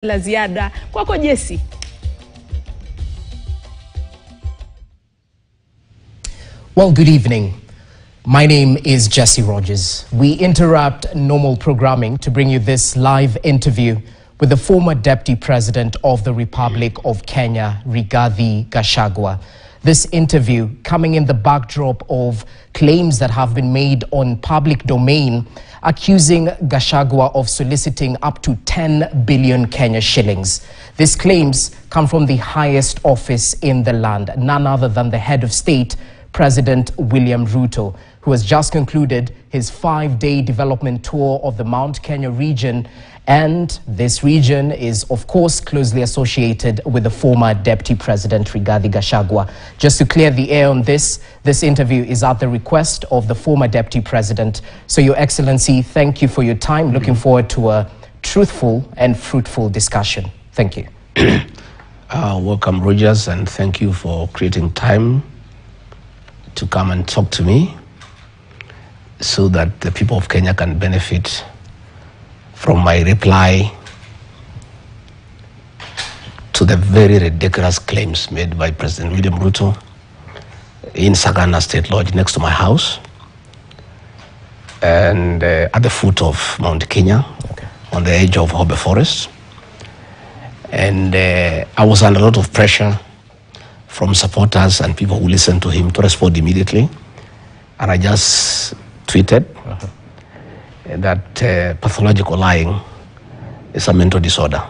la ziada kwako Jesse. Well, good evening. My name is Jesse Rogers. We interrupt normal programming to bring you this live interview with the former Deputy President of the Republic of Kenya, Rigathi Gachagua. This interview coming in the backdrop of claims that have been made on public domain accusing Gachagua of soliciting up to 10 billion Kenya shillings. These claims come from the highest office in the land, none other than the head of state, President William Ruto, who has just concluded his 5-day development tour of the Mt.Kenya region. And this region is, of course, closely associated with the former Deputy President Rigathi Gachagua. Just to clear the air on this interview is at the request of the former Deputy President. So, Your Excellency, thank you for your time. Looking forward to a truthful and fruitful discussion. Thank you. Welcome, Rogers, and thank you for creating time to come and talk to me so that the people of Kenya can benefit from my reply to the very ridiculous claims made by President William Ruto in Sagana State Lodge next to my house and at the foot of Mount Kenya, on the edge of Hobe Forest. And I was under a lot of pressure from supporters and people who listened to him to respond immediately. And I just tweeted that pathological lying is a mental disorder.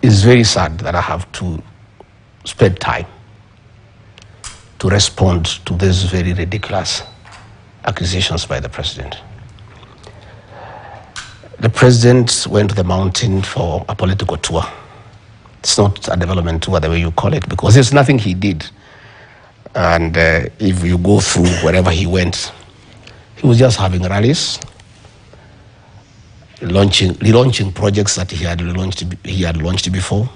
It's very sad that I have to spend time to respond to these very ridiculous accusations by the president. The president went to the mountain for a political tour. It's not a development tour the way you call it, because there's nothing he did. And if you go through wherever he went, he was just having rallies, relaunching projects that he had launched before,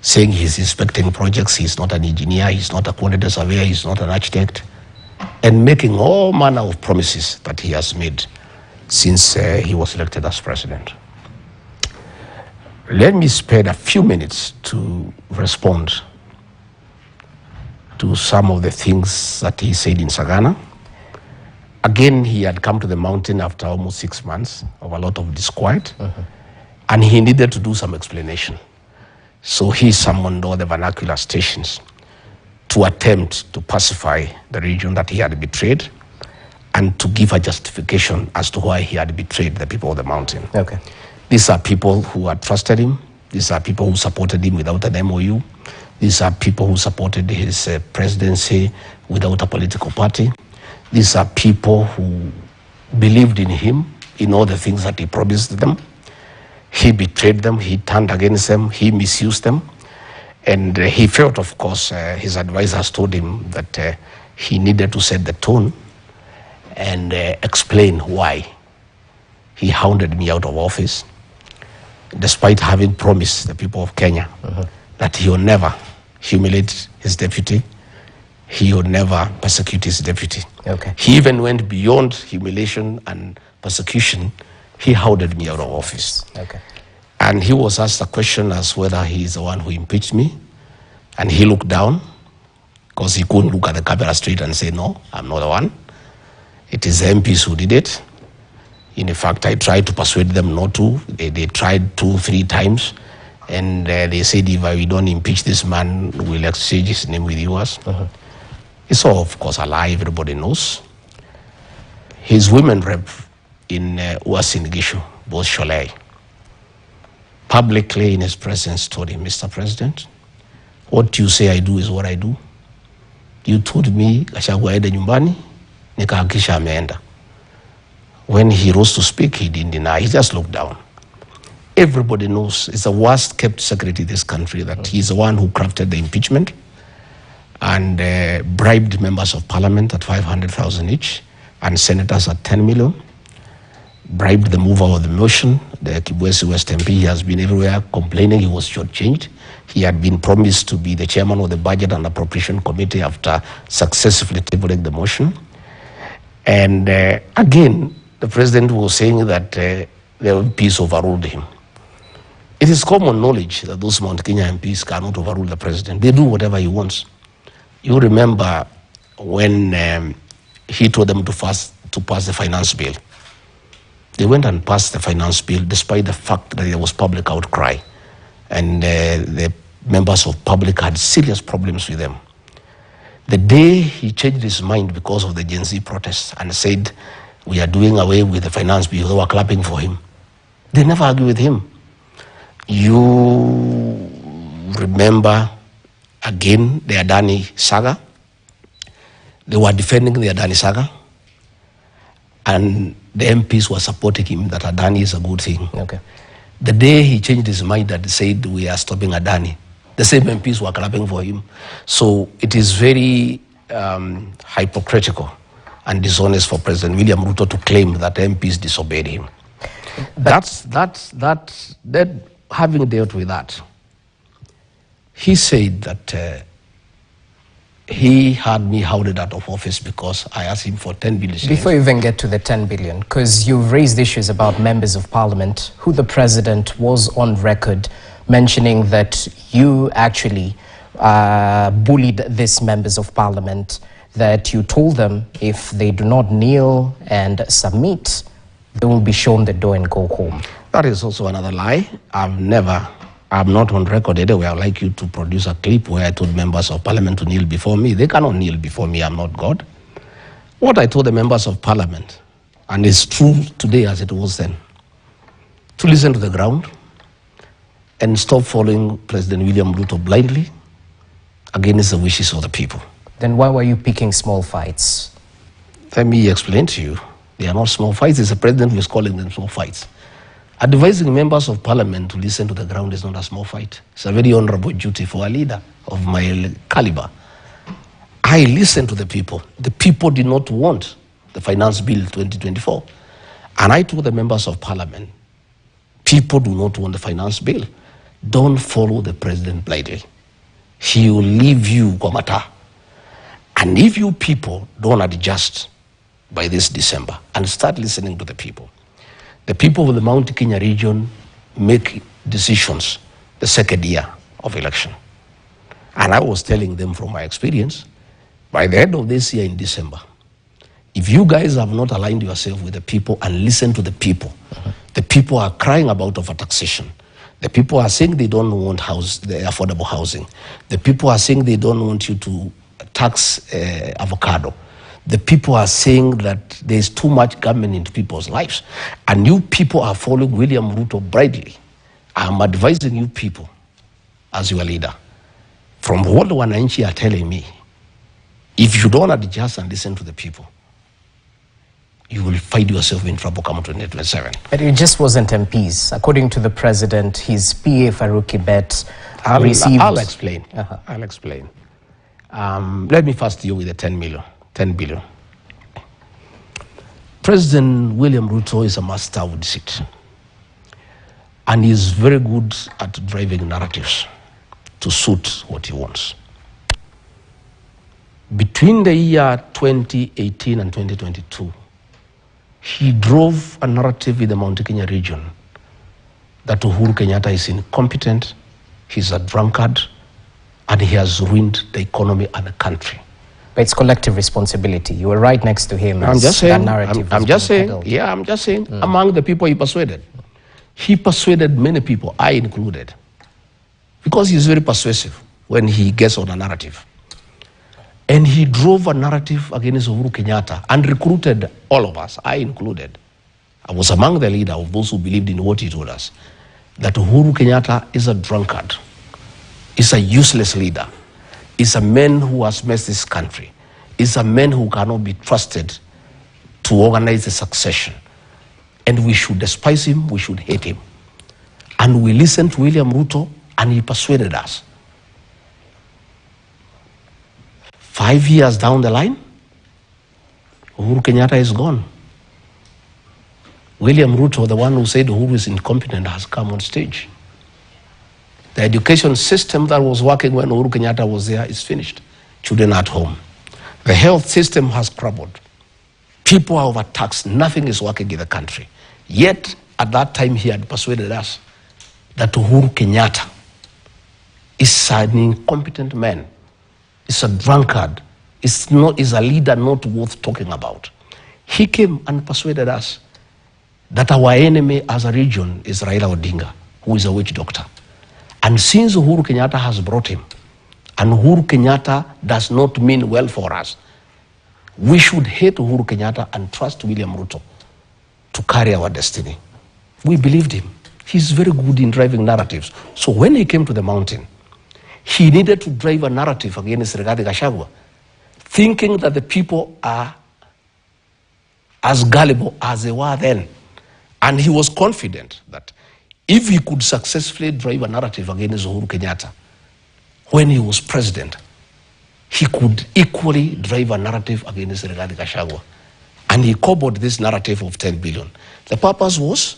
saying he's inspecting projects, he's not an engineer, he's not a quantity surveyor, he's not an architect, and making all manner of promises that he has made since he was elected as president. Let me spend a few minutes to respond to some of the things that he said in Sagana. Again, he had come to the mountain after almost 6 months of a lot of disquiet, and he needed to do some explanation. So he summoned all the vernacular stations to attempt to pacify the region that he had betrayed and to give a justification as to why he had betrayed the people of the mountain. Okay. These are people who had trusted him. These are people who supported him without an MOU. These are people who supported his presidency without a political party. These are people who believed in him, in all the things that he promised them. He betrayed them, he turned against them, he misused them. And he felt, of course, his advisors told him that he needed to set the tone and explain why he hounded me out of office, despite having promised the people of Kenya that he will never humiliate his deputy, he will never persecute his deputy. Okay. He even went beyond humiliation and persecution. He hounded me out of office. Okay. And he was asked a question as whether he is the one who impeached me. And he looked down, because he couldn't look at the camera straight and say, no, I'm not the one. It is the MPs who did it. In fact, I tried to persuade them not to. They tried 2-3 times. And they said, if we don't impeach this man, we'll exchange his name with yours. It's all, of course, a lie. Everybody knows. His women rep in Uasin Gishu, both Sholei, publicly in his presence told him, Mr. President, what you say I do is what I do. You told me, Gachagua aende nyumbani, nikahakisha ameenda. When he rose to speak, he didn't deny. He just looked down. Everybody knows it's the worst kept secret in this country that he's the one who crafted the impeachment and bribed members of parliament at 500,000 each and senators at 10 million, bribed the mover of the motion, the Kibwezi West MP. He has been everywhere complaining he was shortchanged. He had been promised to be the chairman of the Budget and Appropriation Committee after successfully tabling the motion. And again, the president was saying that the MPs overruled him. It is common knowledge that those Mount Kenya MPs cannot overrule the president. They do whatever he wants. You remember when he told them to pass the finance bill. They went and passed the finance bill despite the fact that there was public outcry. And the members of public had serious problems with them. The day he changed his mind because of the Gen Z protests and said, we are doing away with the finance bill, they were clapping for him. They never argue with him. You remember again the Adani saga. They were defending the Adani saga, and the MPs were supporting him that Adani is a good thing. Okay. The day he changed his mind and said we are stopping Adani, the same MPs were clapping for him. So it is very hypocritical and dishonest for President William Ruto to claim that MPs disobeyed him. That having dealt with that, he said that he had me hounded out of office because I asked him for 10 billion. Before you even get to the 10 billion, because you've raised issues about members of parliament, who the president was on record mentioning that you actually bullied these members of parliament, that you told them if they do not kneel and submit, they will be shown the door and go home. That is also another lie. I'm not on record anyway. I'd like you to produce a clip where I told members of parliament to kneel before me. They cannot kneel before me. I'm not God. What I told the members of parliament, and it's true today as it was then, to listen to the ground and stop following President William Ruto blindly against the wishes of the people. Then why were you picking small fights? Let me explain to you. They are not small fights. It's the president who is calling them small fights. Advising members of parliament to listen to the ground is not a small fight. It's a very honorable duty for a leader of my caliber. I listened to the people. The people did not want the finance bill 2024. And I told the members of parliament, people do not want the finance bill. Don't follow the president blindly. He will leave you kwamata. And if you people don't adjust by this December and start listening to the people of the Mount Kenya region make decisions the second year of election. And I was telling them from my experience, by the end of this year in December, if you guys have not aligned yourself with the people and listened to the people are crying about overtaxation. The people are saying they don't want the affordable housing. The people are saying they don't want you to tax avocado. The people are saying that there's too much government into people's lives. And you people are following William Ruto blindly. I'm advising you people as your leader. From what the Wananchi are telling me, if you don't adjust and listen to the people, you will find yourself in trouble come 2027. But it just wasn't MPs. According to the president, his PA Farouk Kibet received... I'll explain. I'll explain. Let me first deal with the 10 billion. President William Ruto is a master with deceit. And he's very good at driving narratives to suit what he wants. Between the year 2018 and 2022, he drove a narrative in the Mount Kenya region that Uhuru Kenyatta is incompetent, he's a drunkard, and he has ruined the economy and the country. But it's collective responsibility. You were right next to him. I'm just saying, I'm just saying, among the people he persuaded many people, I included, because he's very persuasive when he gets on a narrative. And he drove a narrative against Uhuru Kenyatta and recruited all of us, I included. I was among the leader of those who believed in what he told us, that Uhuru Kenyatta is a drunkard, is a useless leader, is a man who has messed this country, is a man who cannot be trusted to organize the succession. And we should despise him, we should hate him. And we listened to William Ruto and he persuaded us. 5 years down the line, Uhuru Kenyatta is gone. William Ruto, the one who said Uhuru is incompetent, has come on stage. The education system that was working when Uhuru Kenyatta was there is finished. Children at home. The health system has crumbled. People are overtaxed. Nothing is working in the country. Yet, at that time, he had persuaded us that Uhuru Kenyatta is an incompetent man, is a drunkard, is a leader not worth talking about. He came and persuaded us that our enemy as a region is Raila Odinga, who is a witch doctor. And since Uhuru Kenyatta has brought him, and Uhuru Kenyatta does not mean well for us, we should hate Uhuru Kenyatta and trust William Ruto to carry our destiny. We believed him. He's very good in driving narratives. So when he came to the mountain, he needed to drive a narrative against Rigathi Gachagua, thinking that the people are as gullible as they were then. And he was confident that if he could successfully drive a narrative against Uhuru Kenyatta when he was president, he could equally drive a narrative against Rigathi Gachagua. And he cobbled this narrative of 10 billion. The purpose was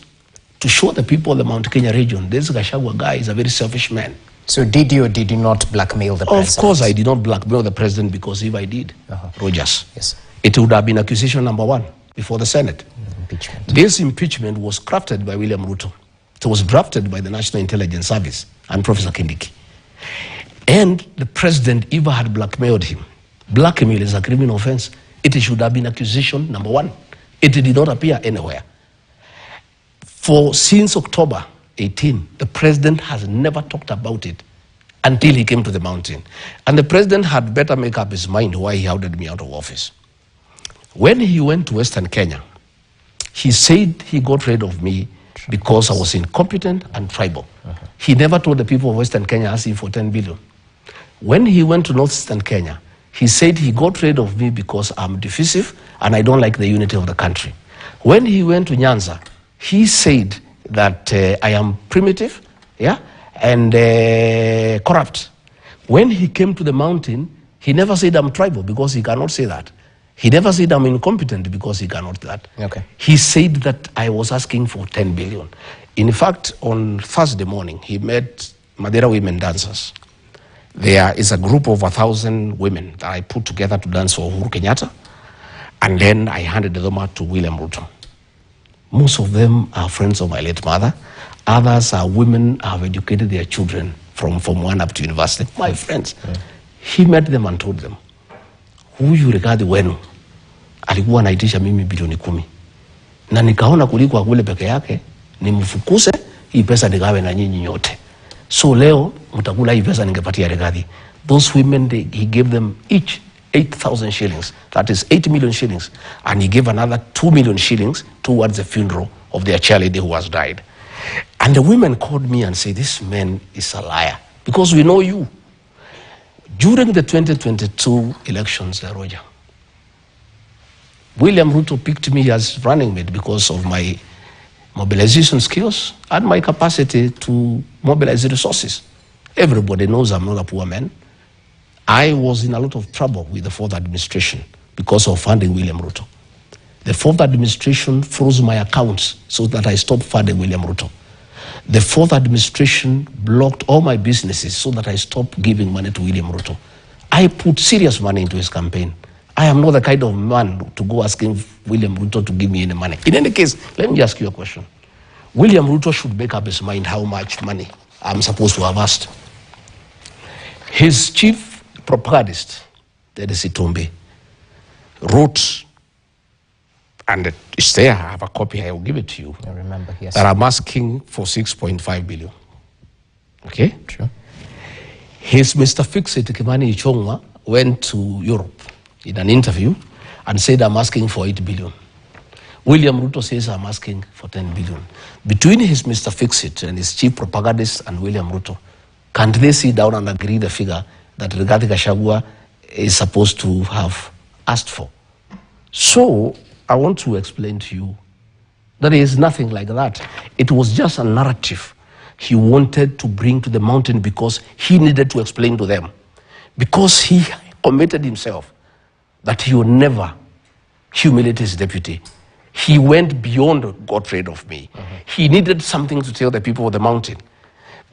to show the people of the Mount Kenya region, this Gachagua guy is a very selfish man. So did you or did you not blackmail the president? Of course I did not blackmail the president, because if I did, Rogers, yes, it would have been accusation number 1 before the Senate. Impeachment. This impeachment was crafted by William Ruto. It was drafted by the National Intelligence Service and Professor Kindiki. And the president even had blackmailed him. Blackmail is a criminal offense. It should have been accusation number 1. It did not appear anywhere. Since October 18, the president has never talked about it until he came to the mountain. And the president had better make up his mind why he ordered me out of office. When he went to Western Kenya, he said he got rid of me because I was incompetent and tribal. He never told the people of Western Kenya asking for 10 billion. When he went to Northeastern Kenya, he said he got rid of me because I'm divisive and I don't like the unity of the country. When he went to Nyanza, he said that I am primitive, and corrupt. When he came to the mountain, he never said I'm tribal, because he cannot say that. He never said I'm incompetent, because he cannot do that. Okay. He said that I was asking for 10 billion. In fact, on Thursday morning, he met Madera women dancers. There is a group of 1,000 women that I put together to dance for Uhuru Kenyatta, and then I handed them out to William Ruto. Most of them are friends of my late mother. Others are women who have educated their children from Form 1 up to university. My friends. He met them and told them, huyu Rigathi wenu alikuwa anaitisha mimi bilioni 10. Na nikaona kuliko kule peke yake, nimfukuse hii pesa nigawe na nyinyi nyote. So leo mtakula hii pesa ningepatia Rigathi. Those women, he gave them each 8,000 shillings. That is 8 million shillings. And he gave another 2 million shillings towards the funeral of their cheerleader who has died. And the women called me and said, this man is a liar, because we know you. During the 2022 elections, Roger, William Ruto picked me as running mate because of my mobilization skills and my capacity to mobilize the resources. Everybody knows I'm not a poor man. I was in a lot of trouble with the fourth administration because of funding William Ruto. The fourth administration froze my accounts so that I stopped funding William Ruto. The fourth administration blocked all my businesses so that I stopped giving money to William Ruto. I put serious money into his campaign. I am not the kind of man to go asking William Ruto to give me any money. In any case, let me ask you a question. William Ruto should make up his mind how much money I'm supposed to have asked. His chief propagandist, Dedesi Tombe, wrote, and it's there, I have a copy, I will give it to you. I remember, yes. That I'm asking for 6.5 billion. Okay? Sure. His Mr. Fix-It, Kimani Ichong'wa, went to Europe in an interview and said, I'm asking for 8 billion. William Ruto says, I'm asking for 10 billion. Between his Mr. Fix-It and his chief propagandist and William Ruto, can't they sit down and agree the figure that Rigathi Gachagua is supposed to have asked for? So, I want to explain to you that there is nothing like that. It was just a narrative he wanted to bring to the mountain because he needed to explain to them. Because he committed himself that he would never humiliate his deputy. He went beyond got rid of me. He needed something to tell the people of the mountain.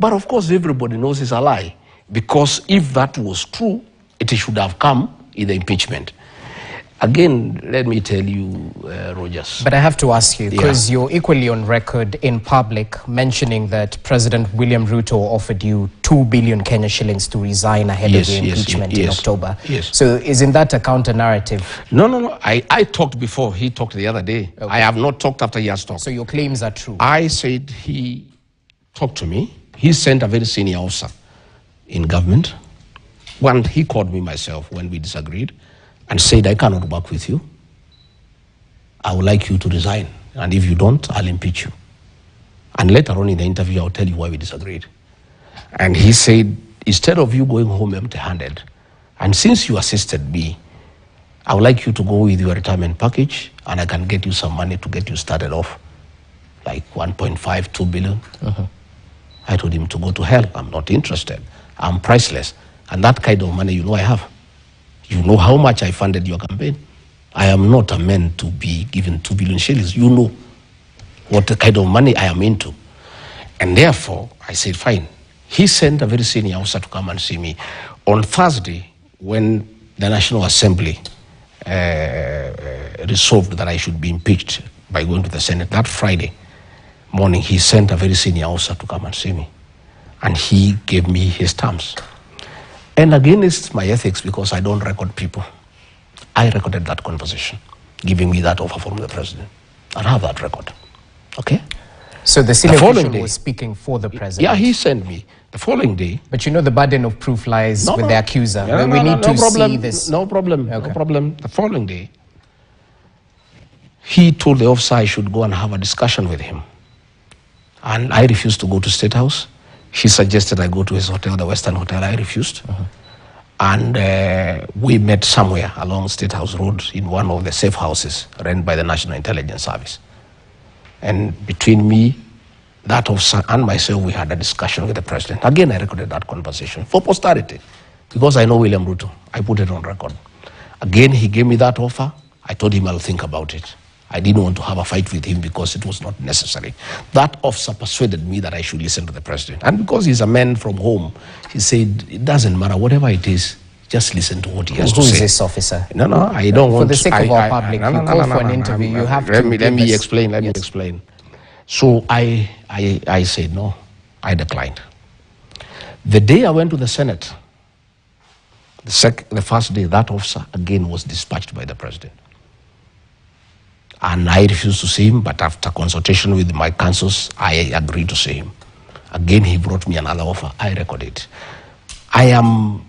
But of course, everybody knows it's a lie. Because if that was true, it should have come in the impeachment. Again, let me tell you, Rogers. But I have to ask you, because you're equally on record in public mentioning that President William Ruto offered you 2 billion Kenya shillings to resign ahead of the impeachment in October. Yes. So isn't that a counter-narrative? No. I talked before. He talked the other day. Okay. I have not talked after he has talked. So your claims are true? I said he talked to me. He sent a very senior officer in government. One, he called me myself when we disagreed and said, I cannot work with you. I would like you to resign. And if you don't, I'll impeach you. And later on in the interview, I'll tell you why we disagreed. And he said, instead of you going home empty-handed, and since you assisted me, I would like you to go with your retirement package, and I can get you some money to get you started off, like 1.5, 2 billion. I told him to go to hell. I'm not interested. I'm priceless. And that kind of money, I have. You know how much I funded your campaign. I am not a man to be given 2 billion shillings. You know what kind of money I am into. And therefore, I said, fine. He sent a very senior officer to come and see me. On Thursday, when the National Assembly resolved that I should be impeached by going to the Senate, that Friday morning, he sent a very senior officer to come and see me. And he gave me his terms. And again, it's my ethics because I don't record people. I recorded that conversation, giving me that offer from the president. I have that record. Okay? So the senior official was speaking for the president? Yeah, he sent me. The following day. But the burden of proof lies with the accuser. We need to see this. No problem. Okay. No problem. The following day, he told the officer I should go and have a discussion with him. And I refused to go to State House. He suggested I go to his hotel, the Western Hotel. I refused. And we met somewhere along State House Road in one of the safe houses run by the National Intelligence Service. And between me, that officer, and myself, we had a discussion with the president. Again, I recorded that conversation for posterity because I know William Ruto. I put it on record. Again, he gave me that offer. I told him I'll think about it. I didn't want to have a fight with him because it was not necessary. That officer persuaded me that I should listen to the president. And because he's a man from home, he said, it doesn't matter, whatever it is, just listen to what he has to say. Who is this officer? No, I don't want to. For the sake of our public, you call for an interview, you have to... Let me explain. So I said no, I declined. The day I went to the Senate, the first day, that officer again was dispatched by the president. And I refused to see him, but after consultation with my counsels, I agreed to see him. Again, he brought me another offer. I recorded it. I am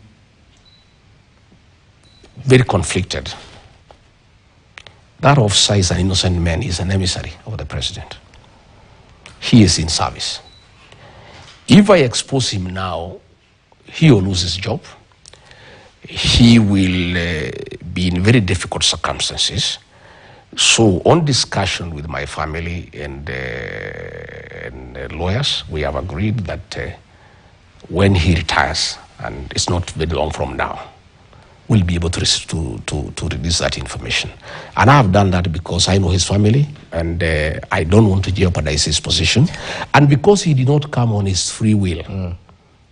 very conflicted. That officer is an innocent man. He's an emissary of the president. He is in service. If I expose him now, he will lose his job. He will be in very difficult circumstances. So on discussion with my family and lawyers, we have agreed that when he retires, and it's not very long from now, we'll be able to release that information. And I have done that because I know his family and I don't want to jeopardize his position. And because he did not come on his free will,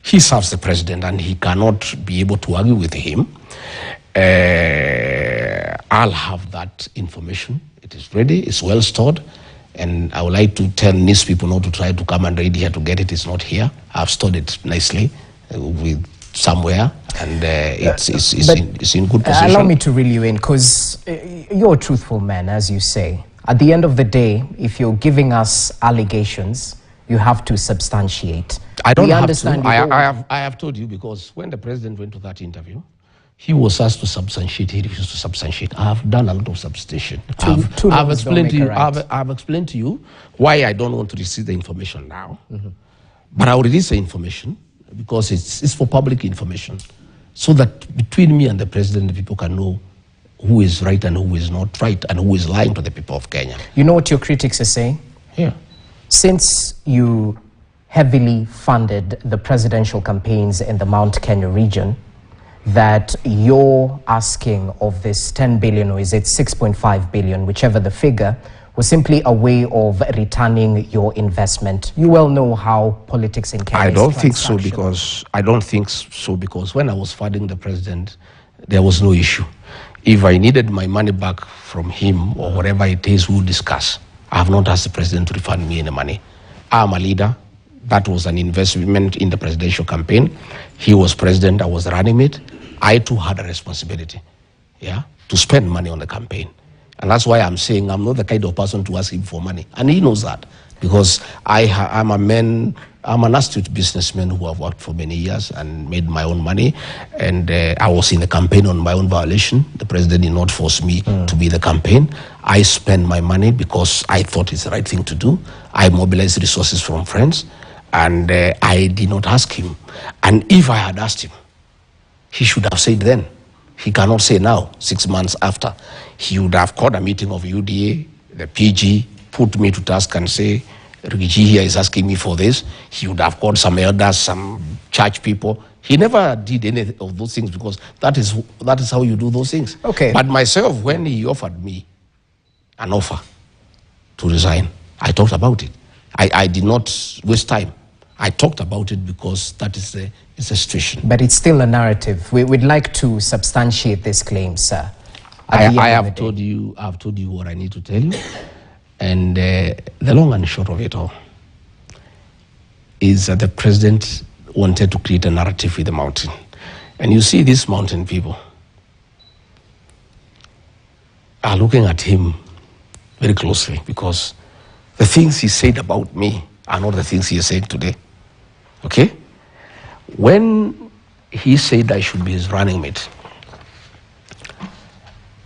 he serves the president and he cannot be able to argue with him. I'll have that information. It is ready, it's well stored, and I would like to tell these people not to try to come and read here to get it. It's not here. I've stored it nicely with somewhere, and it's in good position. Allow me to reel you in, because you're a truthful man, as you say. At the end of the day, if you're giving us allegations, you have to substantiate. I don't understand. I have told you, because when the president went to that interview, he was asked to substantiate. He refused to substantiate. I have done a lot of substantiation. I've explained to you why I don't want to receive the information now. But I will release the information because it's for public information, so that between me and the president, the people can know who is right and who is not right and who is lying to the people of Kenya. You know what your critics are saying? Yeah. Since you heavily funded the presidential campaigns in the Mt.Kenya region, that you're asking of this 10 billion, or is it 6.5 billion, whichever the figure, was simply a way of returning your investment. You well know how politics in Kenya I don't think so, because when I was funding the president, there was no issue. If I needed my money back from him or whatever it is, we'll discuss. I have not asked the president to refund me any money. I'm a leader. That was an investment in the presidential campaign. He was president, I was running it. I too had a responsibility, to spend money on the campaign. And that's why I'm saying I'm not the kind of person to ask him for money. And he knows that, because I'm an astute businessman who have worked for many years and made my own money. And I was in the campaign on my own violation. The president did not force me to be the campaign. I spent my money because I thought it's the right thing to do. I mobilized resources from friends, and I did not ask him. And if I had asked him, he should have said then. He cannot say now, 6 months after. He would have called a meeting of UDA, the PG, put me to task and say, Rigathi here is asking me for this. He would have called some elders, some church people. He never did any of those things, because that is how you do those things. Okay. But myself, when he offered me an offer to resign, I talked about it. I did not waste time. I talked about it because that is the situation. But it's still a narrative. We'd like to substantiate this claim, sir. I have told you what I need to tell you. And the long and short of it all is that the president wanted to create a narrative with the mountain. And you see, these mountain people are looking at him very closely, because the things he said about me are not the things he is saying today. Okay? When he said I should be his running mate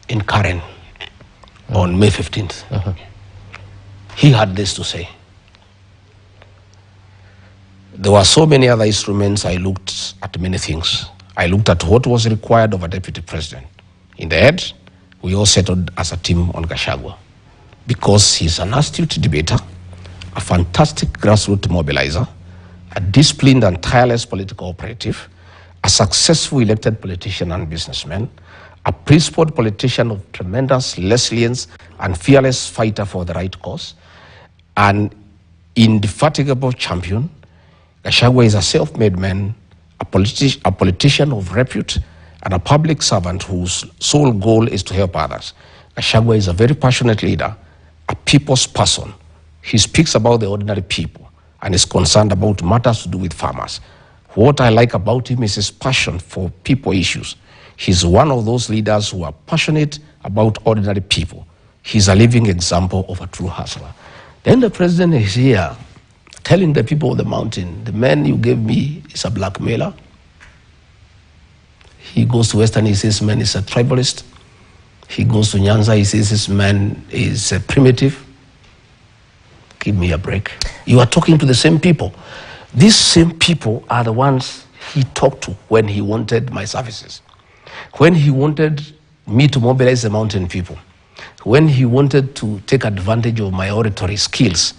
in Karen on May 15th, he had this to say. There were so many other instruments. I looked at many things. I looked at what was required of a deputy president. In the end, we all settled as a team on Gachagua, because he's an astute debater, a fantastic grassroots mobilizer, a disciplined and tireless political operative, a successful elected politician and businessman, a principled politician of tremendous resilience and fearless fighter for the right cause, an indefatigable champion. Gachagua is a self-made man, a politician of repute, and a public servant whose sole goal is to help others. Gachagua is a very passionate leader, a people's person. He speaks about the ordinary people and is concerned about matters to do with farmers. What I like about him is his passion for people issues. He's one of those leaders who are passionate about ordinary people. He's a living example of a true hustler. Then the president is here telling the people of the mountain, the man you gave me is a blackmailer. He goes to Western, he says man is a tribalist. He goes to Nyanza, he says this man is a primitive. Give me a break. You are talking to the same people. These same people are the ones he talked to when he wanted my services, when he wanted me to mobilize the mountain people, when he wanted to take advantage of my oratory skills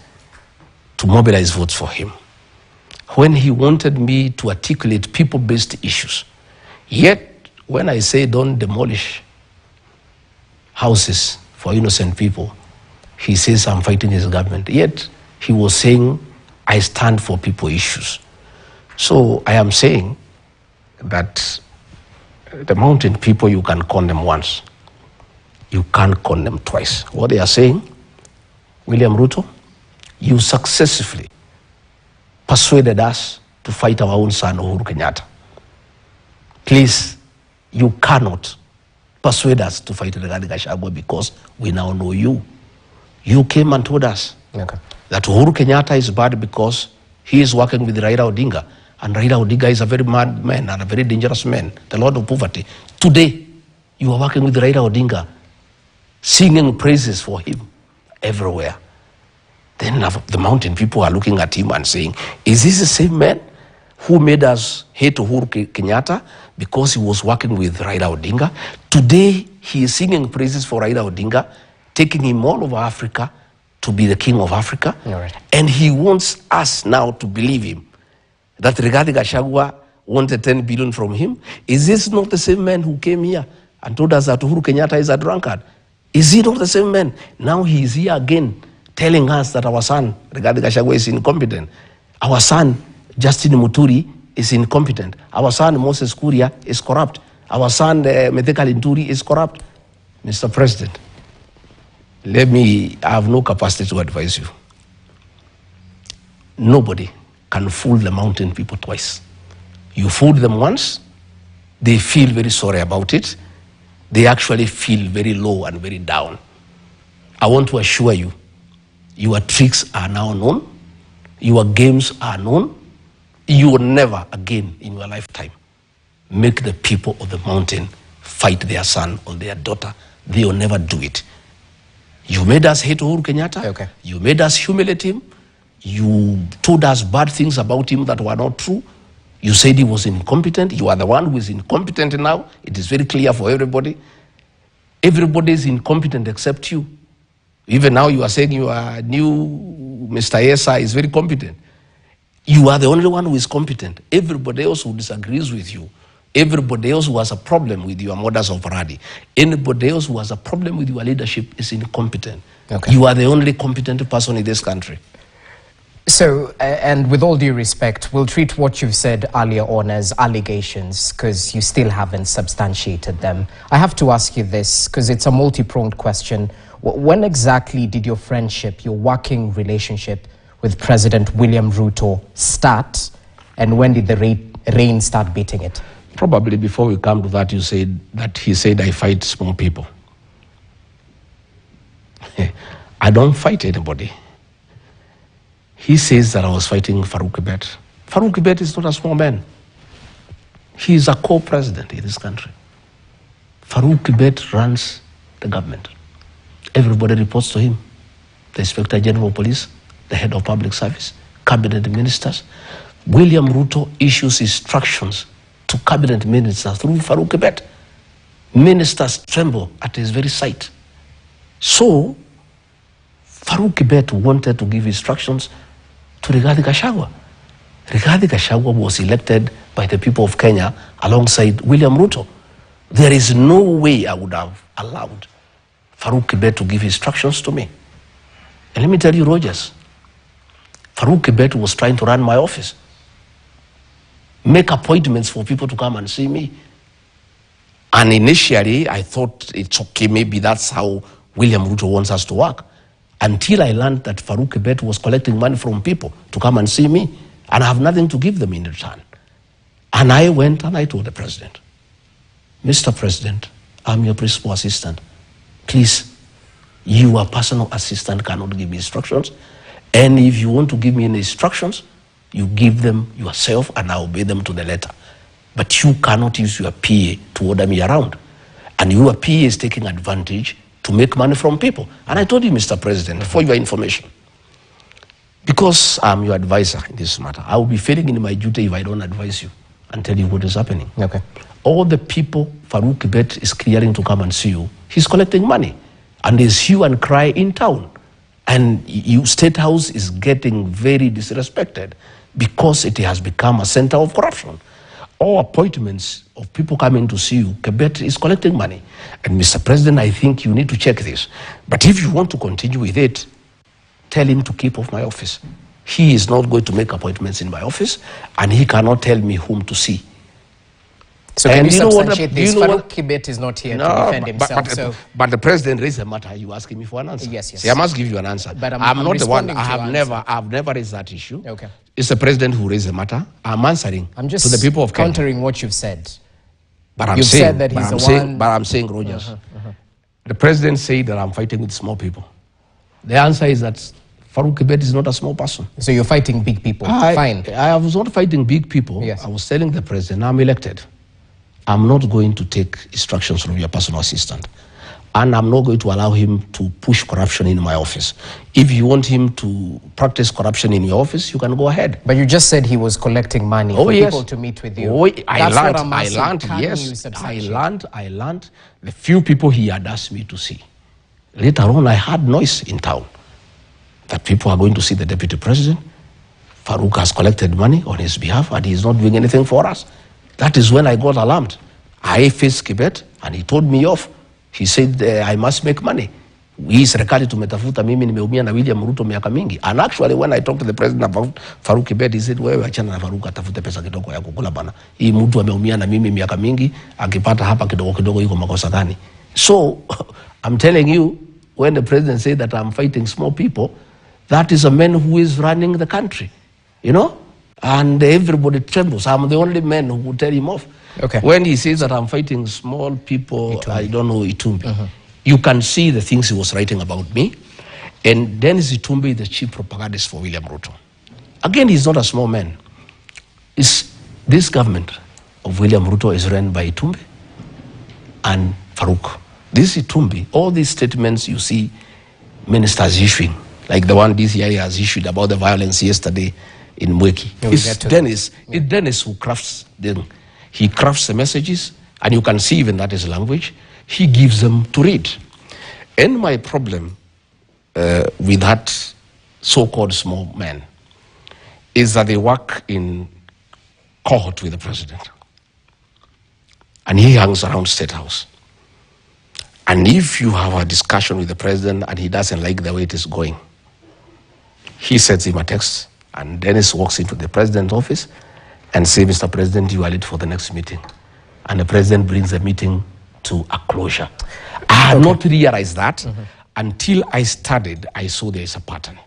to mobilize votes for him, when he wanted me to articulate people-based issues. Yet, when I say don't demolish houses for innocent people, he says I'm fighting his government. Yet, he was saying I stand for people issues. So I am saying that the mountain people, you can condemn once. You can't condemn twice. What they are saying, William Ruto, you successfully persuaded us to fight our own son, Uhuru Kenyatta. Please, you cannot persuade us to fight Rigathi Gachagua, because we now know you. You came and told us that Uhuru Kenyatta is bad because he is working with Raila Odinga. And Raila Odinga is a very mad man and a very dangerous man, the Lord of Poverty. Today, you are working with Raila Odinga, singing praises for him everywhere. Then the mountain people are looking at him and saying, is this the same man who made us hate Uhuru Kenyatta because he was working with Raila Odinga? Today, he is singing praises for Raila Odinga, taking him all over Africa to be the king of Africa. Right. And he wants us now to believe him, that Rigathi Gachagua wanted 10 billion from him. Is this not the same man who came here and told us that Uhuru Kenyatta is a drunkard? Is he not the same man? Now he is here again, telling us that our son, Rigathi Gachagua, is incompetent. Our son, Justin Muturi, is incompetent. Our son, Moses Kuria, is corrupt. Our son, Metheka Linturi, is corrupt. Mr. President, I have no capacity to advise you. Nobody can fool the mountain people twice. You fooled them once, they feel very sorry about it. They actually feel very low and very down. I want to assure you, your tricks are now known, your games are known. You will never again in your lifetime make the people of the mountain fight their son or their daughter. They will never do it. You made us hate Uhuru Kenyatta. Okay. You made us humiliate him. You told us bad things about him that were not true. You said he was incompetent. You are the one who is incompetent now. It is very clear for everybody. Everybody is incompetent except you. Even now you are saying your new Mr. Esa is very competent. You are the only one who is competent. Everybody else who disagrees with you, everybody else who has a problem with your modus operandi, anybody else who has a problem with your leadership is incompetent. Okay. You are the only competent person in this country. So, and with all due respect, we'll treat what you've said earlier on as allegations because you still haven't substantiated them. I have to ask you this because it's a multi-pronged question. When exactly did your friendship, your working relationship with President William Ruto start, and when did the rain start beating it? Probably before we come to that, you said that he said I fight small people. I don't fight anybody. He says that I was fighting Farouk Kibet. Farouk Kibet is not a small man. He is a co-president in this country. Farouk Kibet runs the government. Everybody reports to him. The Inspector General of Police, the head of public service, cabinet ministers. William Ruto issues instructions to cabinet ministers through Farouk Kibet. Ministers tremble at his very sight. So, Farouk Kibet wanted to give instructions to Rigathi Gachagua. Rigathi Gachagua was elected by the people of Kenya alongside William Ruto. There is no way I would have allowed Farouk Kibet to give instructions to me. And let me tell you, Rogers, Farouk Kibet was trying to run my office, make appointments for people to come and see me. And initially, I thought it's okay, maybe that's how William Ruto wants us to work. Until I learned that Farouk Kibet was collecting money from people to come and see me, and I have nothing to give them in return. And I went and I told the president, Mr. President, I'm your principal assistant. Please, your personal assistant cannot give me instructions. And if you want to give me any instructions, you give them yourself and I obey them to the letter. But you cannot use your PA to order me around. And your PA is taking advantage to make money from people. And I told you, Mr. President, for your information, because I'm your advisor in this matter, I will be failing in my duty if I don't advise you and tell you what is happening. Okay. All the people Farouk Kibet is clearing to come and see you, he's collecting money. And there's hue and cry in town. And State House is getting very disrespected because it has become a center of corruption. All appointments of people coming to see you, Kibet is collecting money. And Mr. President, I think you need to check this. But if you want to continue with it, tell him to keep off my office. He is not going to make appointments in my office, and he cannot tell me whom to see. So can you substantiate this? Farouk Kibet is not here to defend himself. But the president raised a matter. Are you asking me for an answer? Yes, yes. See, I must give you an answer. But I'm not the one. I have never raised that issue. Okay. It's the president who raised the matter. I'm answering to the people of Kenya. Countering what you've said. But I'm You've saying, said that he's the one. But I'm saying, Rogers, the president said that I'm fighting with small people. The answer is that Farouk Kibet is not a small person. So you're fighting big people. Fine. I was not fighting big people. Yes. I was telling the president, I'm elected. I'm not going to take instructions from your personal assistant. And I'm not going to allow him to push corruption in my office. If you want him to practice corruption in your office, you can go ahead. But you just said he was collecting money for people to meet with you. I learned the few people he had asked me to see. Later on, I heard noise in town that people are going to see the deputy president. Farouk has collected money on his behalf and he's not doing anything for us. That is when I got alarmed. I faced Kibet and he told me off. He said, I must make money. Hii serikali tumetafuta mimi nimeumia na William Ruto miaka mingi. And actually when I talked to the president about Farouk Kibet, he said, wewe achana na Farouk atafute pesa kidogo ya kukula bana. Hii mtu ameumia na mimi miaka mingi, akipata hapa kidogo kidogo yuko makosa gani? So I'm telling you, when the president said that I'm fighting small people, that is a man who is running the country, you know? And everybody trembles. I'm the only man who will tell him off. Okay. When he says that I'm fighting small people, Itumbi. I don't know Itumbi. You can see the things he was writing about me. And Dennis Itumbi, the chief propagandist for William Ruto. Again, he's not a small man. This government of William Ruto is run by Itumbi and Farouk. This Itumbi, all these statements you see ministers issuing, like the one DCI has issued about the violence yesterday in Mweki. It's Dennis who crafts them. He crafts the messages, and you can see even that is language. He gives them to read. And my problem with that so-called small man is that they work in cohort with the president. And he hangs around State House. And if you have a discussion with the president and he doesn't like the way it is going, he sends him a text, and Dennis walks into the president's office and says, Mr. President, you are late for the next meeting. And the president brings the meeting to a closure. I had not realized that until I studied. I saw there is a pattern.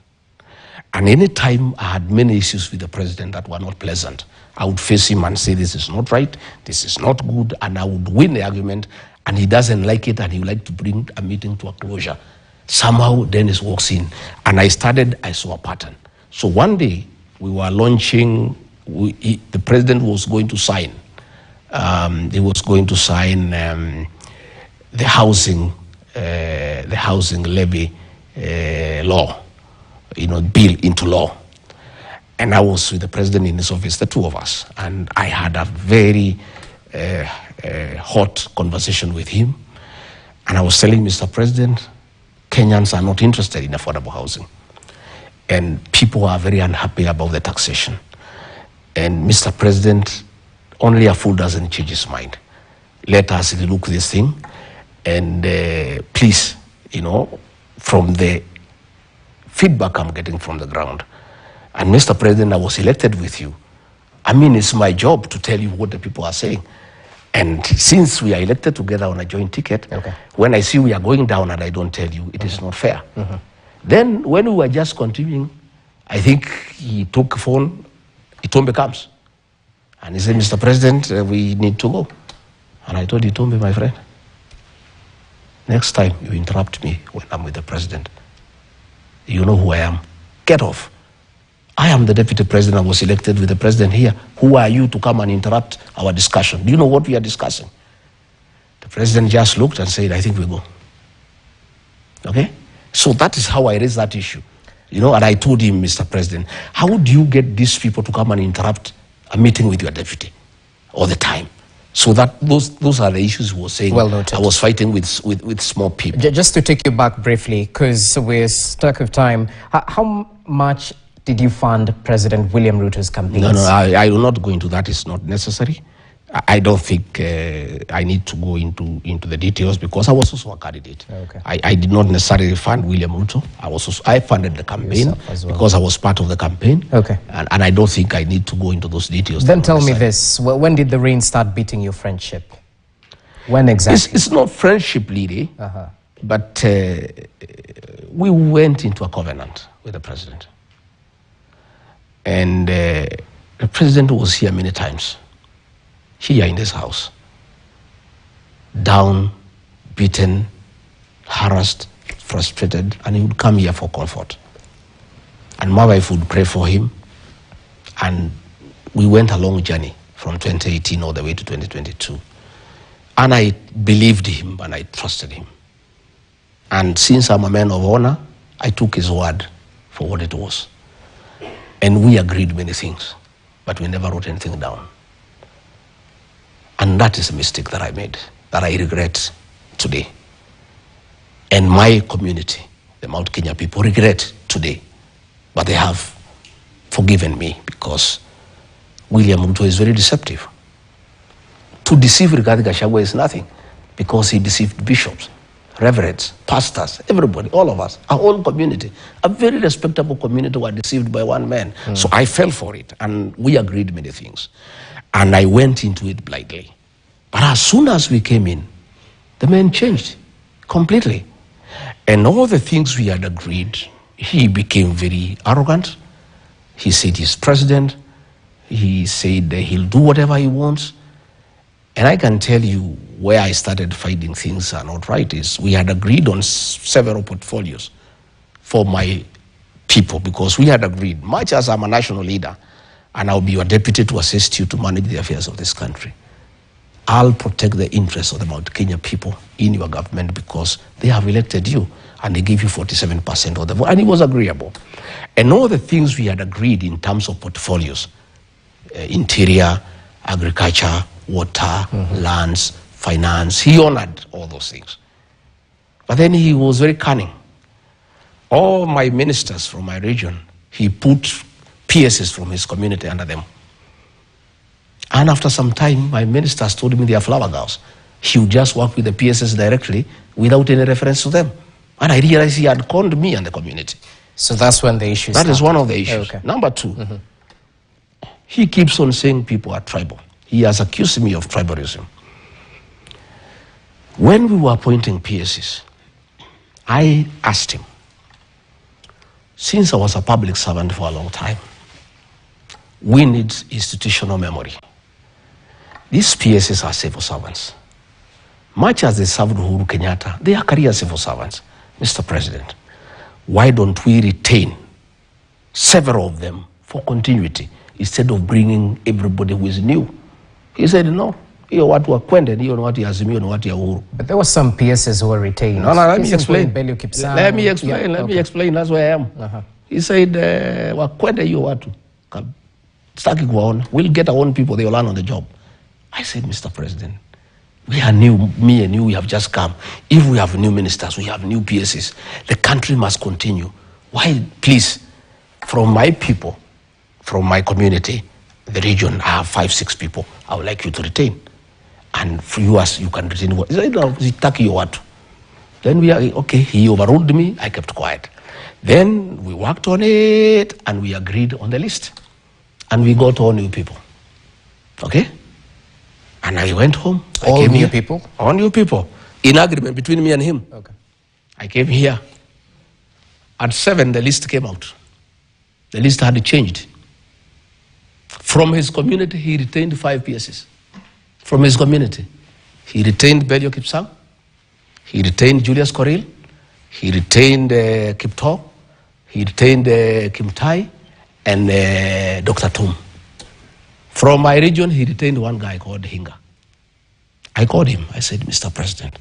And any time I had many issues with the president that were not pleasant, I would face him and say, this is not right, this is not good, and I would win the argument, and he doesn't like it, and he would like to bring a meeting to a closure. Somehow Dennis walks in, and I saw a pattern. So one day, we were launching, the president was going to sign, he was going to sign the housing levy law, bill into law. And I was with the president in his office, the two of us, and I had a very hot conversation with him. And I was telling Mr. President, Kenyans are not interested in affordable housing. And people are very unhappy about the taxation. And Mr. President, only a fool doesn't change his mind. Let us look this thing, and please, from the feedback I'm getting from the ground, and Mr. President, I was elected with you. I mean, it's my job to tell you what the people are saying. And since we are elected together on a joint ticket, when I see we are going down and I don't tell you, it is not fair. Then when we were just continuing, I think he took a phone, Itumbi comes. And he said, Mr. President, we need to go. And I told Itumbi, my friend, next time you interrupt me when I'm with the president, you know who I am. Get off. I am the deputy president. I was elected with the president here. Who are you to come and interrupt our discussion? Do you know what we are discussing? The president just looked and said, I think we go. Okay? So that is how I raised that issue. And I told him, Mr. President, how do you get these people to come and interrupt a meeting with your deputy all the time? So that those are the issues he was saying. Well noted. I was fighting with small people. Just to take you back briefly, because we're stuck of time, how much did you fund President William Ruto's campaigns? No, I will not go into that. It's not necessary. I don't think I need to go into the details, because I was also a candidate. I did not necessarily fund William Ruto. I funded the campaign because I was part of the campaign. And I don't think I need to go into those details. Then tell me this, when did the rain start beating your friendship? When exactly? It's not friendship, Lily, but we went into a covenant with the president. And the president was here many times, here in this house, down, beaten, harassed, frustrated, and he would come here for comfort. And my wife would pray for him, and we went a long journey from 2018 all the way to 2022. And I believed him and I trusted him. And since I'm a man of honor, I took his word for what it was. And we agreed many things, but we never wrote anything down. And that is a mistake that I made, that I regret today. And my community, the Mount Kenya people, regret today. But they have forgiven me, because William Ruto is very deceptive. To deceive Rigathi Gachagua is nothing, because he deceived bishops, reverends, pastors, everybody, all of us, our whole community, a very respectable community were deceived by one man. So I fell for it, and we agreed many things. And I went into it blindly. But as soon as we came in, the man changed. completely. And all the things we had agreed, he became very arrogant. He said he's president. He said he'll do whatever he wants. And I can tell you where I started finding things are not right is we had agreed on several portfolios for my people, because we had agreed, much as I'm a national leader and I'll be your deputy to assist you to manage the affairs of this country, I'll protect the interests of the Mt.Kenya people in your government because they have elected you and they gave you 47% of the vote. And it was agreeable. And all the things we had agreed in terms of portfolios, interior, agriculture, water, lands, finance, he honored all those things. But then he was very cunning. All my ministers from my region, he put PSs from his community under them. And after some time, my ministers told me they are flower girls. He would just work with the PSs directly without any reference to them. And I realized he had conned me and the community. So that's when the issue started. That is one of the issues. Oh, okay. Number two, he keeps on saying people are tribal. He has accused me of tribalism. When we were appointing PSs, I asked him, since I was a public servant for a long time, we need institutional memory. These PSs are civil servants. Much as they served Uhuru Kenyatta, they are career civil servants. Mr. President, why don't we retain several of them for continuity instead of bringing everybody who is new? He said, no, hiyo watu wakwende, hiyo ni watu ya Azimio, ni watu ya Uhuru. But there were some PSs who were retained. No, let me explain. Let me explain, that's where I am. He said, wakwende hiyo watu. Staki kuwaona. We'll get our own people, they will learn on the job. I said, Mr. President, we are new, me and you, we have just come. If we have new ministers, we have new PSs, the country must continue. Why, please, from my people, from my community, the region, I have 5-6 people I would like you to retain. And for you, as you can retain what? He said, no, zitaki yo watu. Then we are, okay, he overruled me, I kept quiet. Then we worked on it and we agreed on the list. And we got all new people. Okay? And I went home. All new people? All new people. In agreement between me and him. Okay. I came here. At 7, the list came out. The list had changed. From his community, he retained 5 PSs. From his community. He retained Belio Kipsang. He retained Julius Koril. He retained Kipto. He retained Kimtai and Dr. Tum. From my region, he retained one guy called Hinga. I called him. I said, Mr. President,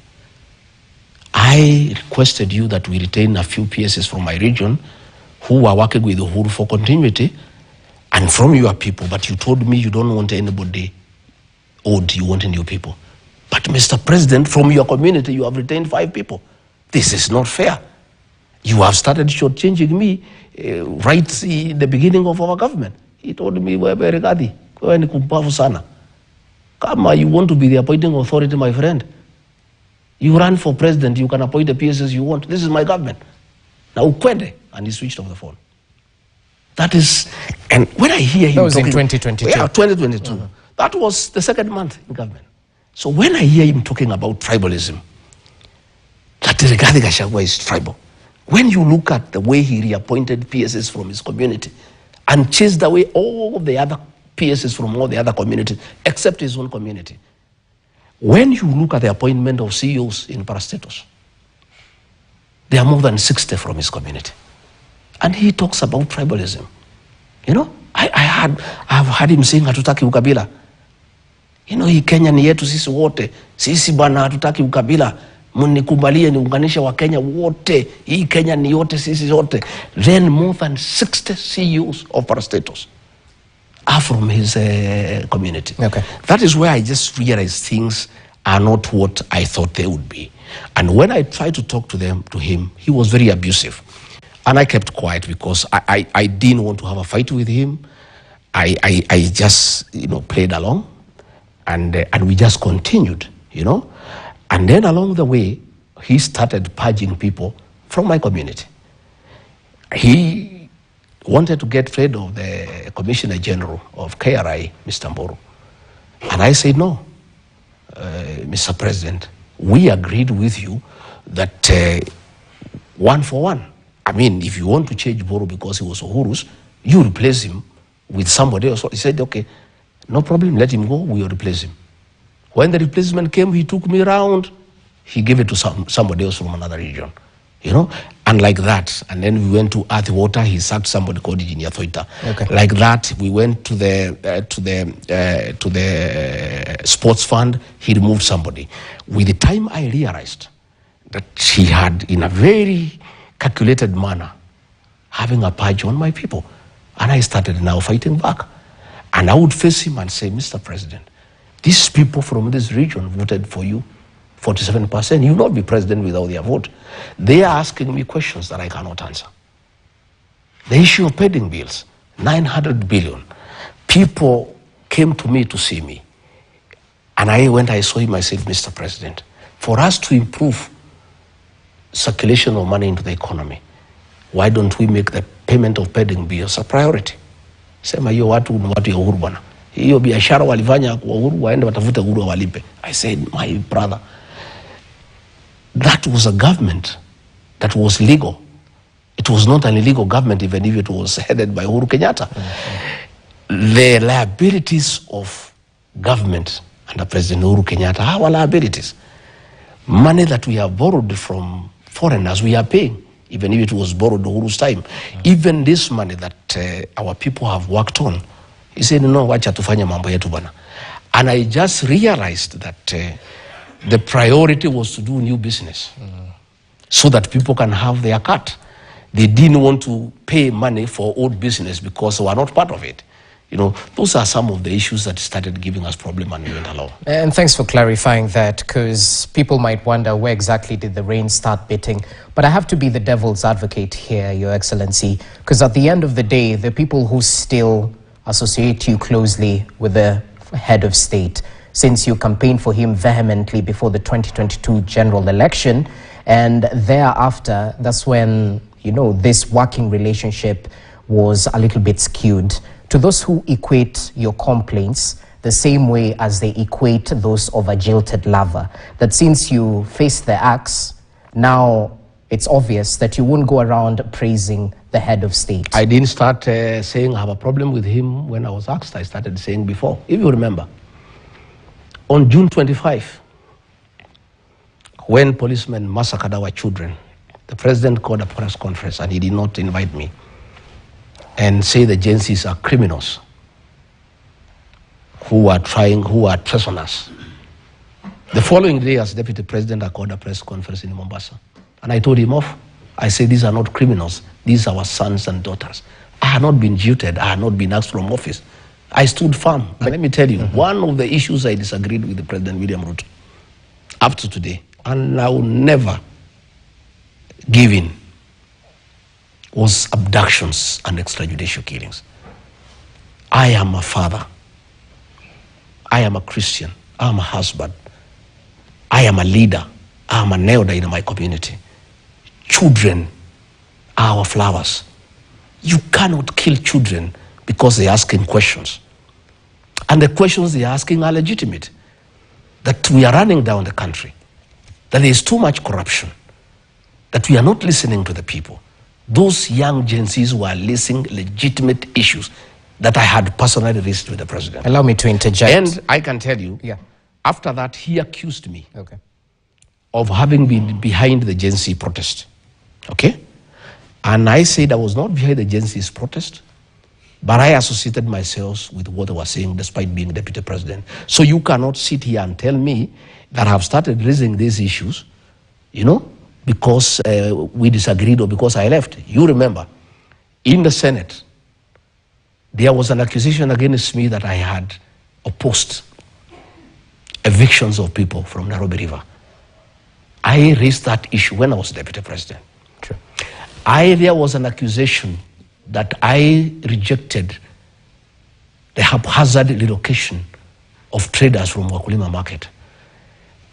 I requested you that we retain a few PSs from my region who are working with Uhuru for continuity and from your people, but you told me you don't want anybody old, you want new people. But Mr. President, from your community, you have retained 5 people. This is not fair. You have started shortchanging me right in the beginning of our government. He told me, Wewe Rigathi, wewe ni kumbavu sana. Kama you want to be the appointing authority, my friend, you run for president, you can appoint the PSs you want. This is my government. Now ukwende. And he switched off the phone. That is, and when I hear him that was talking, in 2022. Yeah, 2022. That was the 2nd month in government. So when I hear him talking about tribalism, that Rigathi Gachagua is tribal. When you look at the way he reappointed PSs from his community and chased away all the other PSs from all the other communities, except his own community. When you look at the appointment of CEOs in parastatus, there are more than 60 from his community. And he talks about tribalism. You know, I've heard him saying, hatutaki ukabila. You know, hii Kenya ni yetu sisi wote. Sisi bana hatutaki ukabila. Munikubalie niunganishe wa Kenya wote. Hii Kenya ni yote sisi zote. Then more than 60 CEOs of parastatus are from his community. Okay. That is where I just realized things are not what I thought they would be. And when I tried to talk to him, he was very abusive. And I kept quiet because I didn't want to have a fight with him. I just, played along. And we just continued, And then along the way, he started purging people from my community. He wanted to get rid of the Commissioner General of KRI, Mr. Mburu. And I said, no, Mr. President, we agreed with you that one for one. I mean, if you want to change Boro because he was Uhuru's, you replace him with somebody else. He said, okay, no problem, let him go, we'll replace him. When the replacement came, he took me around, he gave it to somebody else from another region, you know, and like that. And then we went to Earth Water, he sacked somebody called Engineer Thoita. Okay. Like that, we went to the sports fund, he removed somebody. With the time I realized that he had, in a very calculated manner, having a purge on my people. And I started now fighting back. And I would face him and say, Mr. President, these people from this region voted for you, 47%. You will not be president without their vote. They are asking me questions that I cannot answer. The issue of pending bills, 900 billion. People came to me to see me. And I saw him, I said, Mr. President, for us to improve circulation of money into the economy, why don't we make the payment of pending bills a priority? Sema hiyo watu ni watu ya Uhuru bwana. Hiyo biashara walifanya kwa Uhuru, waende watafute Uhuru walipe. I said, my brother, that was a government that was legal. It was not an illegal government even if it was headed by Uhuru Kenyatta. Mm-hmm. The liabilities of government under President Uhuru Kenyatta are our liabilities. Money that we have borrowed from foreigners, we are paying, even if it was borrowed Uhuru's time. Even this money that our people have worked on, he said, no, wacha tufanye mambo yetu bana. And I just realized that the priority was to do new business so that people can have their cut. They didn't want to pay money for old business because they were not part of it. You know, those are some of the issues that started giving us problem and we went along. And thanks for clarifying that, because people might wonder where exactly did the rain start beating. But I have to be the devil's advocate here, Your Excellency, because at the end of the day, the people who still associate you closely with the head of state, since you campaigned for him vehemently before the 2022 general election, and thereafter, that's when, you know, this working relationship was a little bit skewed. To those who equate your complaints the same way as they equate those of a jilted lover, that since you face the axe, now it's obvious that you won't go around praising the head of state. I didn't start saying I have a problem with him when I was asked. I started saying before. If you remember, on June 25, when policemen massacred our children, the president called a press conference and he did not invite me and say the agencies are criminals who are prisoners. The following day, as deputy president, I called a press conference in Mombasa. And I told him off. I said, these are not criminals. These are our sons and daughters. I had not been jilted. I had not been asked from office. I stood firm. And let me tell you, one of the issues I disagreed with the President William Ruto up to today, and I will never give in, was abductions and extrajudicial killings. I am a father. I am a Christian. I am a husband. I am a leader. I am an elder in my community. Children are our flowers. You cannot kill children because they're asking questions. And the questions they're asking are legitimate. That we are running down the country. That there is too much corruption. That we are not listening to the people. Those young Gen Zs were raising legitimate issues that I had personally raised with the president. Allow me to interject. And I can tell you, after that, he accused me of having been behind the Gen Z protest. Okay? And I said I was not behind the Gen Z's protest, but I associated myself with what they were saying despite being deputy president. So you cannot sit here and tell me that I have started raising these issues, you know, because we disagreed or because I left. You remember, in the Senate, there was an accusation against me that I had opposed evictions of people from Nairobi River. I raised that issue when I was deputy president. True. There was an accusation that I rejected the haphazard relocation of traders from Wakulima Market.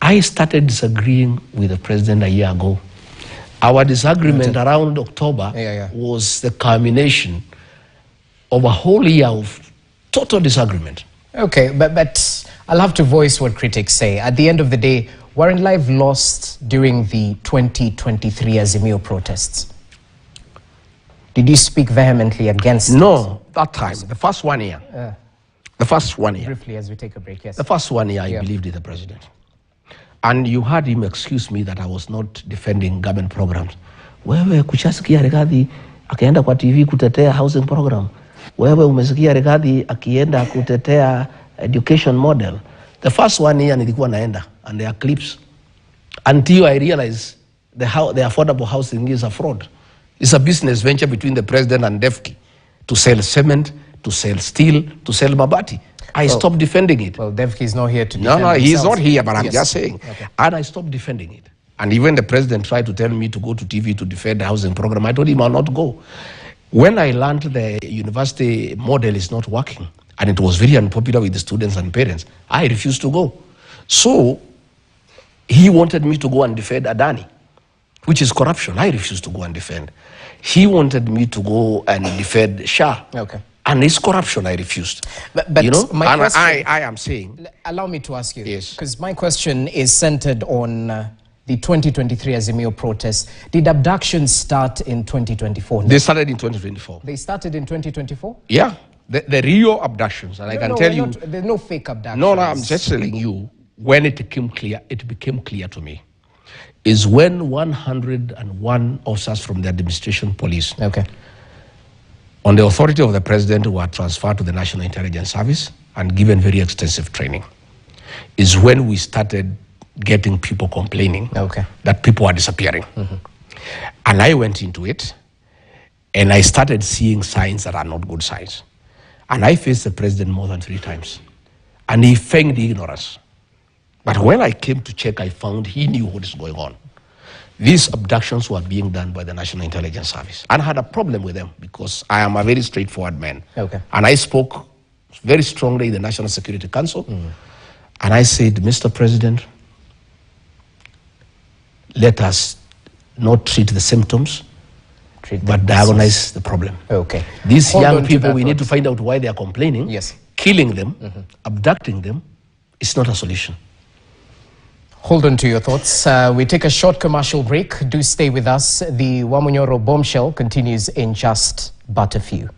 I started disagreeing with the president a year ago. Our disagreement around October was the culmination of a whole year of total disagreement. Okay, but I'll have to voice what critics say. At the end of the day, Weren't lives lost during the 2023 Azimio protests? Did you speak vehemently against No, that time, the first 1 year. The first 1 year. Briefly, as we take a break, yes. The first 1 year, I believed in the president. And you heard him excuse me that I was not defending government programs. Wewe kushasikia Rigathi akienda kwa TV kutetea housing program. Wewe umesikia Rigathi akienda kutetea education model. The first 1 year nilikuwa naenda, and there are clips, until I realized the affordable housing is a fraud. It's a business venture between the president and DEFCI to sell cement, to sell steel, to sell mabati. I stopped defending it. Well, DEFCI is not here to defend No, he's themselves. not here, but I'm just saying. Okay. And I stopped defending it. And even the president tried to tell me to go to TV to defend the housing program. I told him I'll not go. When I learned the university model is not working, and it was very unpopular with the students and parents, I refused to go. So he wanted me to go and defend Adani, which is corruption. I refused to go and defend. He wanted me to go and defend Shah. Okay. And it's corruption. I refused. But you know, my and question, I am saying. allow me to ask you. Yes. Because my question is centered on the 2023 Azimio protests. Did abductions start in 2024? They started in 2024. They started in 2024? Yeah. The real abductions, and I can tell you. There's no fake abductions. No, I'm just telling you, when it became clear to me, is when 101 officers from the administration police, okay, on the authority of the president, were transferred to the National Intelligence Service and given very extensive training, is when we started getting people complaining that people are disappearing. And I went into it, and I started seeing signs that are not good signs. And I faced the president more than 3 times. And he feigned ignorance. But when I came to check, I found he knew what is going on. These abductions were being done by the National Intelligence Service. And I had a problem with them because I am a very straightforward man. Okay. And I spoke very strongly in the National Security Council. And I said, Mr. President, let us not treat the symptoms, but diagnose the problem. Okay. These young people, we need to find out why they are complaining. Yes. Killing them, abducting them, is not a solution. Hold on to your thoughts. We take a short commercial break. Do stay with us. The Wamunyoro bombshell continues in just but a few.